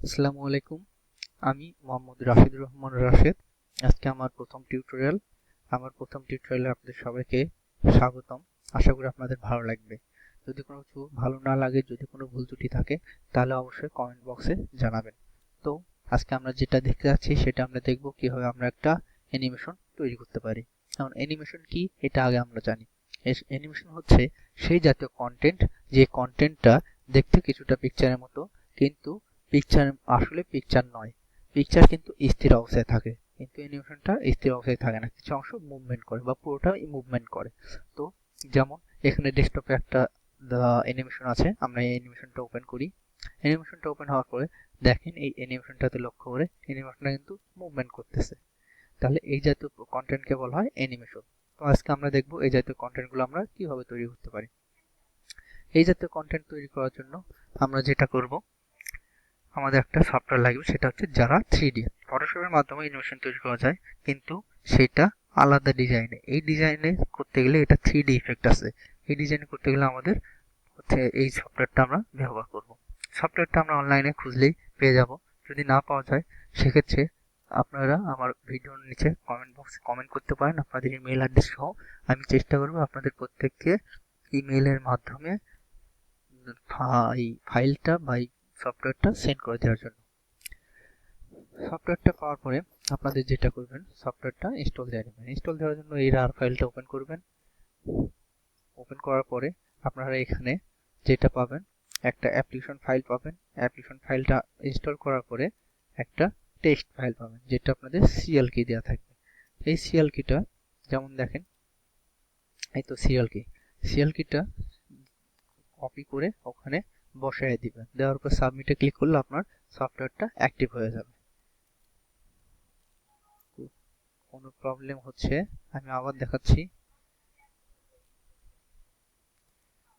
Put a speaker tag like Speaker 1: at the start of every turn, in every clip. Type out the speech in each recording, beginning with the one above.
Speaker 1: আসসালামু আলাইকুম। আমি মোহাম্মদ রাশিদুর রহমান রাশেদ। আজকে আমার প্রথম টিউটোরিয়ালে আপনাদের সবাইকে স্বাগতম। আশা করি আপনাদের ভালো লাগবে। যদি কোনো কিছু ভালো না লাগে, যদি কোনো ভুল ত্রুটি থাকে, তাহলে অবশ্যই কমেন্ট বক্সে জানাবেন। তো আজকে আমরা যেটা দেখতে যাচ্ছি সেটা আমরা দেখব কিভাবে আমরা একটা অ্যানিমেশন তৈরি করতে পারি। এখন অ্যানিমেশন কি এটা আগে আমরা জানি। অ্যানিমেশন হচ্ছে সেই জাতীয় কন্টেন্ট, যে কন্টেন্টটা দেখতে কিছুটা পিকচারের মতো, কিন্তু পিকচার আসলে পিকচার নয়। পিকচার কিন্তু স্থির অবস্থায় থাকে, কিন্তু অ্যানিমেশনটা স্থির অবস্থায় থাকে না, কিছু অংশ মুভমেন্ট করে বা পুরোটাই মুভমেন্ট করে। তো যেমন এখানে ডেস্কটপে একটা অ্যানিমেশন আছে, আমরা এই অ্যানিমেশনটা ওপেন করি। অ্যানিমেশনটা ওপেন হওয়ার পরে দেখেন এই অ্যানিমেশনটাতে লক্ষ্য করে অ্যানিমেশনটা কিন্তু মুভমেন্ট করতেছে। তাহলে এই জাতীয় কন্টেন্টকে বলা হয় অ্যানিমেশন। তো আজকে আমরা দেখব এই জাতীয় কন্টেন্টগুলো আমরা কিভাবে তৈরি করতে পারি। এই জাতীয় কন্টেন্ট তৈরি করার জন্য আমরা যেটা করব, আমাদের একটা সফটওয়্যার লাগবে, সেটা হচ্ছে যারা 3D। ফটোশপের মাধ্যমে অ্যানিমেশন তৈরি করা যায়, কিন্তু সেটা আলাদা ডিজাইনে। এই ডিজাইনে করতে গেলে এটা 3D ইফেক্ট আছে। এই ডিজাইন করতে গেলে আমাদের হচ্ছে এই সফটওয়্যারটা আমরা ব্যবহার করব। সফটওয়্যারটা আমরা অনলাইনে খুঁজলেই পেয়ে যাব। যদি না পাওয়া যায় সেক্ষেত্রে আপনারা আমার ভিডিওর নিচে কমেন্ট বক্সে কমেন্ট করতে পারেন আপনাদের ইমেল অ্যাড্রেস সহ। আমি চেষ্টা করব আপনাদের প্রত্যেককে ইমেইলের মাধ্যমে এই ফাইলটা বা এই সফটওয়্যারটা সেন্ড করে দেওয়ার জন্য। সফটওয়্যারটা পাওয়ার পরে আপনাদের যেটা করবেন, সফটওয়্যারটা ইনস্টল দিয়ে নেবেন। ইনস্টল দেওয়ার জন্য এই রার ফাইলটা ওপেন করবেন। ওপেন করার পরে আপনারা এখানে যেটা পাবেন, একটা অ্যাপ্লিকেশন ফাইল পাবেন। অ্যাপ্লিকেশন ফাইলটা ইনস্টল করার পরে একটা টেক্সট ফাইল পাবেন, যেটা আপনাদের সিএল কি দেওয়া থাকবে। এই সিএল কিটা যেমন দেখেন, এই তো সিএল কি। সিএল কিটা কপি করে ওখানে বসায় দিবেন। দেওয়ার পর সাবমিটে ক্লিক করলে আপনার সফটওয়্যারটা অ্যাক্টিভ হয়ে যাবে। কোনো প্রবলেম হচ্ছে, আমি আবার দেখাচ্ছি।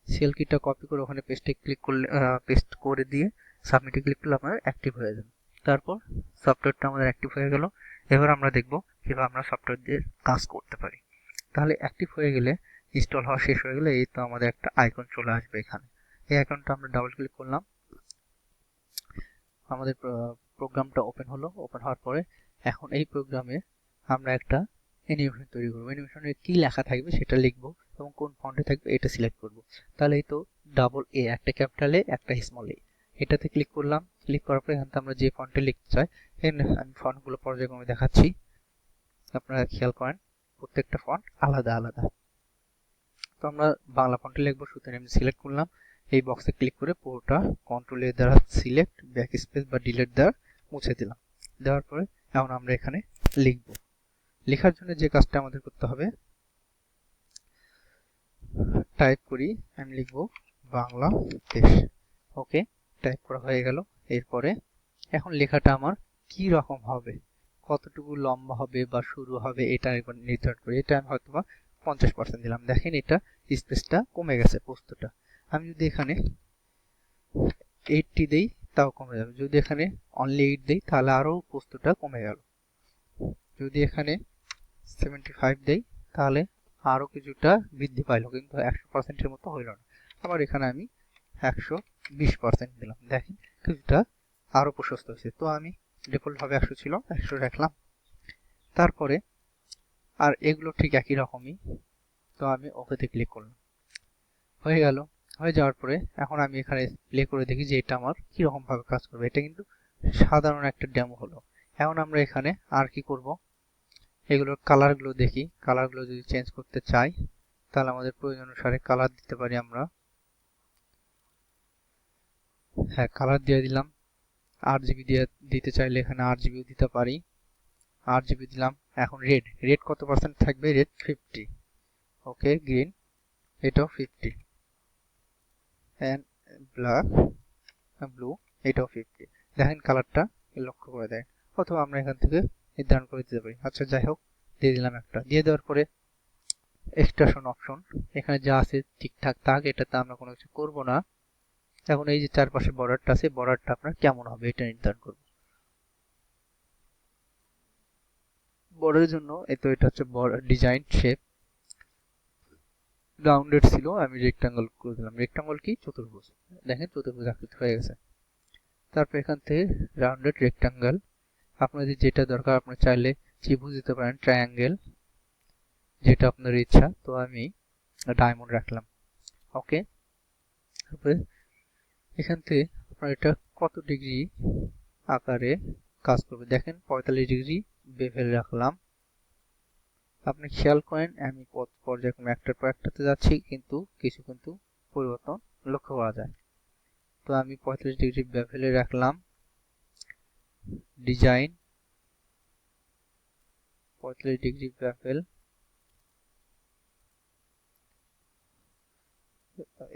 Speaker 1: সেল কিটা কপি করে ওখানে পেস্টে ক্লিক করলে, পেস্ট করে দিয়ে সাবমিটে ক্লিক করলে আপনার অ্যাক্টিভ হয়ে যাবে। তারপর সফটওয়্যারটা আমাদের অ্যাক্টিভ হয়ে গেল। এবার আমরা দেখব কিভাবে আমরা সফটওয়্যার দিয়ে কাজ করতে পারি। তাহলে অ্যাক্টিভ হয়ে গেলে, ইনস্টল হওয়া শেষ হয়ে গেলে, এই তো আমাদের একটা আইকন চলে আসবে এখানে। এই আইকনটা আমরা ডাবল ক্লিক করলাম, আমাদের প্রোগ্রামটা ওপেন হলো। ওপেন হওয়ার পরে এখন এই প্রোগ্রামে আমরা একটা অ্যানিমেশন তৈরি করবো। অ্যানিমেশনে কি লেখা থাকবে সেটা লিখবো এবং কোন ফন্টে থাকবে এটা সিলেক্ট করব। তাহলে এই তো ডাবল এ, একটা ক্যাপিটাল এ একটা স্মল এ, এটাতে ক্লিক করলাম। ক্লিক করার পরে এখান থেকে আমরা যে ফন্টে লিখতে চাই, এখানে আমি ফন্টগুলো পর্যায়ক্রমে দেখাচ্ছি, আপনারা খেয়াল করেন প্রত্যেকটা ফন্ট আলাদা আলাদা। তো আমরা বাংলা ফন্টে লিখবো, সুতরাং আমি সিলেক্ট করলাম। এই বক্সে ক্লিক করে পুরোটা কন্ট্রোল এর দ্বারা সিলেক্ট, ব্যাক স্পেস বা ডিলিট দ্বারা মুছে দিলাম। দেওয়ার পরে এখন আমরা এখানে লিখব। লেখার জন্য যে কাজটা আমাদের করতে হবে, টাইপ করি, আমি লিখব বাংলাদেশ। ওকে, টাইপ করা হয়ে গেল। এরপরে এখন লেখাটা আমার কি রকম হবে, কতটুকু লম্বা হবে বা সরু হবে, এটা একবার নির্ধারণ করি। এটা আমি হয়তো বা 50% দিলাম। দেখেন এটা স্পেসটা কমে গেছে প্রস্থটা। আমি যদি এখানে 80 দেই তাও কমে যাবে। যদি এখানে অনলি 8 দেই তাহলে আরো প্রস্থটা কমে গেল। যদি এখানে 75 দেই তাহলে আরো কিছুটা বৃদ্ধি পাইলো, কিন্তু 100% এর মতো হইল না। আবার এখানে আমি 120% দিলাম, দেখেন কিছুটা আরো প্রশস্ত হয়েছে। তো আমি ডিফল্ট ভাবে 100 ছিল, 100 রাখলাম। তারপরে আর এগুলো ঠিক একই রকমই। তো আমি ওকেতে ক্লিক করলাম, হয়ে গেল। হয়ে যাওয়ার পরে এখন আমি এখানে প্লে করে দেখি যে এটা আমার কিরকম ভাবে কাজ করবে। এটা কিন্তু সাধারণ একটা ডেমো হলো। এখন আমরা এখানে আর কি করব, এগুলোর কালারগুলো দেখি। কালারগুলো যদি চেঞ্জ করতে চাই তাহলে আমাদের প্রয়োজন অনুসারে কালার দিতে পারি আমরা। হ্যাঁ, কালার দিয়ে দিলাম। RGB দিয়ে দিতে চাইলে এখানে RGB দিতে পারি। RGB দিলাম। এখন রেড, রেড কত পার্সেন্ট থাকবে, রেড 50। ওকে, গ্রিন এটাও 50, এন্ড ব্ল্যাক, ব্লু এটাও 50। দেখেন কালারটা লক্ষ্য করে দেয়। অথবা আমরা এখান থেকে নির্ধারণ করে দিতে পারি। আচ্ছা যাই হোক, দিয়ে দিলাম একটা। দিয়ে দেওয়ার পরে এক্সট্রাকশন অপশন, এখানে যা আছে ঠিকঠাক থাক, এটাতে আমরা কোনো কিছু করব না। এখন এই যে চারপাশে বর্ডারটা আছে, বর্ডারটা আপনার কেমন হবে এটা নির্ধারণ করব। বর্ডারের জন্য এই তো এটা হচ্ছে ডিজাইন শেপ, রাউন্ডেড ছিল, আমি রেক্টাঙ্গল করে দিলাম। রেক্টাঙ্গল কি, চতুর্ভুজ। দেখেন চতুর্ভুজ আকৃতি হয়ে গেছে। তারপর এখান থেকে রাউন্ডেড রেক্টাঙ্গেল, আপনাদের যেটা দরকার আপনারা চাইলে ত্রিভুজ দিতে পারেন, ট্রায়াঙ্গেল, যেটা আপনার ইচ্ছা। তো আমি ডায়মন্ড রাখলাম। ওকে, তারপরে এখান থেকে আপনার এটা কত ডিগ্রি আকারে কাজ করবে দেখেন, 45 ডিগ্রি বেভেল রাখলাম। আপনি খেয়াল করেন আমি পর্যায়ক্রমে একটার পর একটাতে যাচ্ছি, কিন্তু কিছু পরিবর্তন লক্ষ্য করা যায়। তো আমি 45 ডিগ্রি বেভেলে রাখলাম। ডিজাইন 45 ডিগ্রি বেভেল,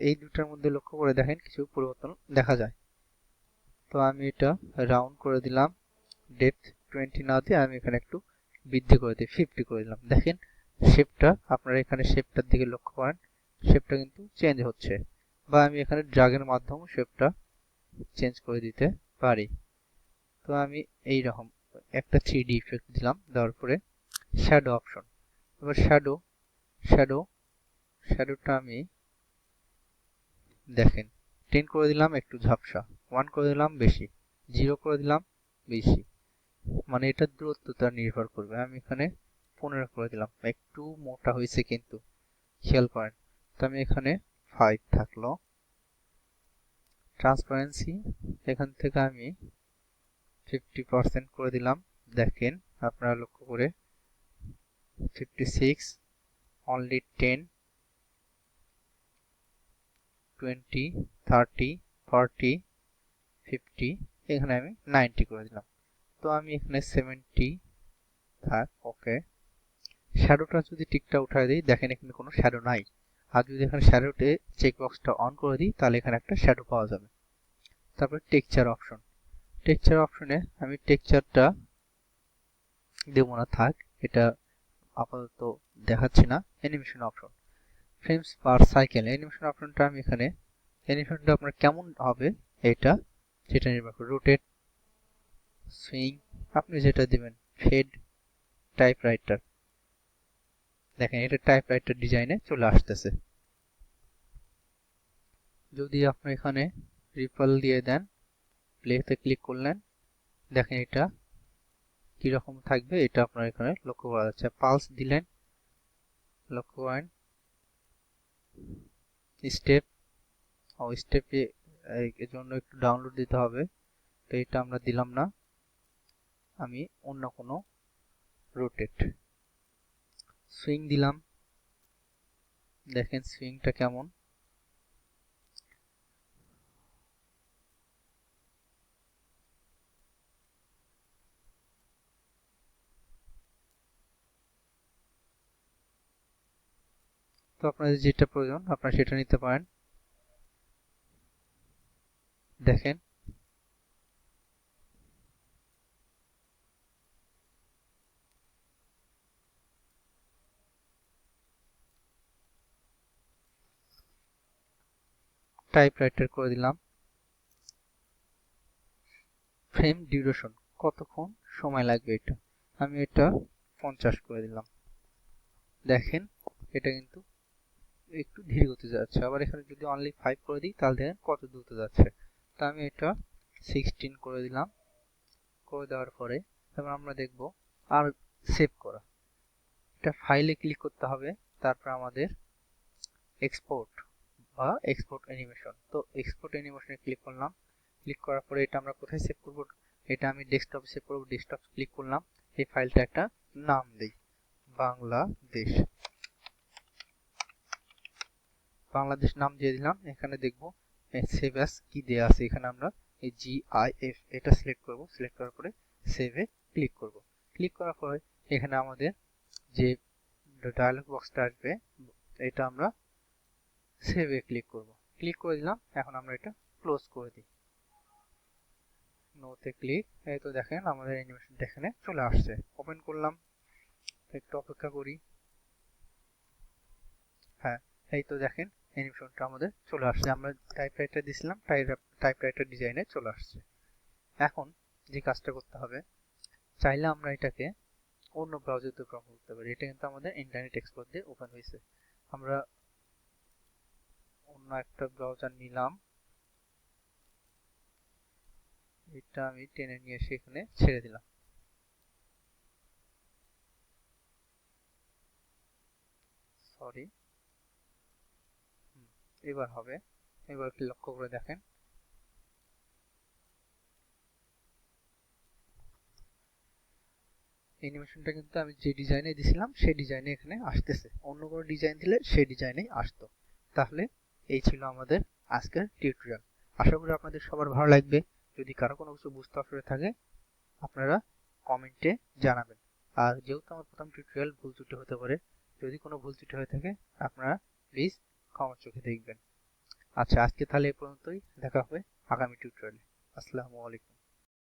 Speaker 1: এই দুটার মধ্যে লক্ষ্য করে দেখেন কিছু পরিবর্তন দেখা যায়। তো আমি এটা রাউন্ড করে দিলাম, ডেপথ 20 না দিয়ে আমি এখানে একটু বৃদ্ধি করে দিই, 50 করে দিলাম। দেখেন শেপটা, আপনারা এখানে শেপটার দিকে লক্ষ্য করেন, শেপটা কিন্তু চেঞ্জ হচ্ছে। বা আমি এখানে ড্র্যাগের মাধ্যমে শেপটা চেঞ্জ করে দিতে পারি। তো আমি এই রকম একটা 3D ইফেক্ট দিলাম, দেওয়ার পরে শ্যাডো অপশন। এবার শ্যাডোটা আমি দেখেন 10 করে দিলাম একটু ঝাপসা, 1 করে দিলাম বেশি, 0 করে দিলাম বেশি, মানে এটা দূরত্বটা নির্ভর করবে। আমি এখানে 15 করে দিলাম, একটু মোটা হয়েছে কিন্তু খেয়াল করেন। তো আমি এখানে 5 থাকলো। ট্রান্সপারেন্সি এখান থেকে আমি 50% করে দিলাম, দেখেন আপনারা লক্ষ্য করে 56, অনলি 10, 20, 30, 40, 50, এখানে আমি 90 করে দিলাম। তো আমি এখানে 70 থাক। ওকে, শ্যাডোটা যদি টিকটা উঠায় দিই, দেখেন এখানে কোনো শ্যাডো নাই। আর যদি এখানে শ্যাডোতে চেক বক্সটা অন করে দিই, তাহলে এখানে একটা শ্যাডো পাওয়া যাবে। তারপর টেক্সচার অপশনে আমি টেক্সচারটা দেবো না, থাক, এটা আপাতত দেখাচ্ছি না। অ্যানিমেশন অপশন, ফ্রেমস পার সাইকেল, অ্যানিমেশন অপশনটা আমি এখানে, অ্যানিমেশনটা আপনার কেমন হবে এটা যেটা নির্ভর করে, রোটেট, সুইং, আপনি যেটা দিবেন, ফেড, টাইপরাইটার, দেখেন এটা টাইপরাইটার ডিজাইনে চলে আসতেছে। যদি আপনি এখানে রিপল দিয়ে দেন, প্লেতে ক্লিক করলেন, দেখেন এটা কিরকম থাকবে এটা আপনার এখানে লক্ষ্য করা যাচ্ছে। পালস দিলেন, লক্ষ্য করেন, স্টেপ স্টেপে এর জন্য একটু ডাউনলোড দিতে হবে, তো এটা আমরা দিলাম না, আমি অন্য কোনো রোটেট। সুইং দিলাম, দেখেন সুইংটা কেমন। তো আপনাদের যেটা প্রয়োজন আপনারা সেটা নিতে পারেন। দেখেন টাইপরাইটার করে দিলাম। ফ্রেম ডিউরেশন, কতক্ষণ সময় লাগবে এটা, আমি এটা 50 করে দিলাম। দেখেন এটা কিন্তু একটু ধীরে গতিতে যাচ্ছে। আবার এখানে যদি অনলি 5 করে দিই, তাহলে দেখেন কত দ্রুত যাচ্ছে। তো আমি এটা 16 করে দিলাম। করে দেওয়ার পরে এবার আমরা দেখব আর সেভ করা। এটা ফাইলে ক্লিক করতে হবে, তারপর আমাদের এক্সপোর্ট বা এক্সপোর্ট অ্যানিমেশন। তো এক্সপোর্ট অ্যানিমেশনে ক্লিক করলাম। ক্লিক করার পরে এটা আমরা কোথায় সেভ করব, এটা আমি ডেস্কটপে সেভ করব। ডেস্কটপ ক্লিক করলাম, এই ফাইলটা একটা নাম দেই, বাংলাদেশ। বাংলাদেশ নাম দিয়ে দিলাম। এখানে দেখব সেভ অ্যাস কি দেয়া আছে, এখানে আমরা এই GIF এটা সিলেক্ট করব। সিলেক্ট করার পরে সেভে ক্লিক করব। ক্লিক করার পরে এখানে আমাদের যে ডায়লগ বক্সটা আসবে, এটা আমরা সেভে ক্লিক করব। ক্লিক করে দিলাম। এখন আমরা এটা ক্লোজ করে দিই, নোতে ক্লিক। এই তো দেখেন আমাদের অ্যানিমেশন এখানে চলে আসছে। ওপেন করলাম, একটু অপেক্ষা করি। হ্যাঁ, এই তো দেখেন অ্যানিমেশনটা আমাদের চলে আসছে। আমরা টাইপরাইটার দিছিলাম, টাইপরাইটার ডিজাইনে চলে আসছে। এখন যে কাজটা করতে হবে, চাইলে আমরা এটাকে অন্য ব্রাউজার দিয়ে ওপেন করতে পারি। এটা কিন্তু আমাদের ইন্টারনেট এক্সপ্লোর দিয়ে ওপেন হয়েছে। আমরা অন্য একটা ব্রাউজার নিলাম, এটা আমি টেনে নিয়ে এসে এখানে ছেড়ে দিলাম। সরি, এবার হবে। এবার একটু লক্ষ্য করে দেখেন, অ্যানিমেশনটা কিন্তু আমি যে ডিজাইনে দিছিলাম সেই ডিজাইনে এখানে আসতেছে। অন্য কোনো ডিজাইন দিলে সেই ডিজাইনেই আসতো। তাহলে এই ছিল আমাদের আজকের টিউটোরিয়াল। আশা করি আপনাদের সবার ভালো লাগবে। যদি কারো কোনো কিছু বুঝতে অসুবিধা থাকে আপনারা কমেন্টে জানাবেন। আর যেহেতু আমার প্রথম টিউটোরিয়াল, ভুল ত্রুটি হতে পারে। যদি কোনো ভুল ত্রুটি হয়ে থাকে আপনারা প্লিজ ক্ষমার চোখে দেখবেন। আচ্ছা, আজকে তাহলে এ পর্যন্তই। দেখা হবে আগামী টিউটোরিয়ালে। আসসালামু আলাইকুম।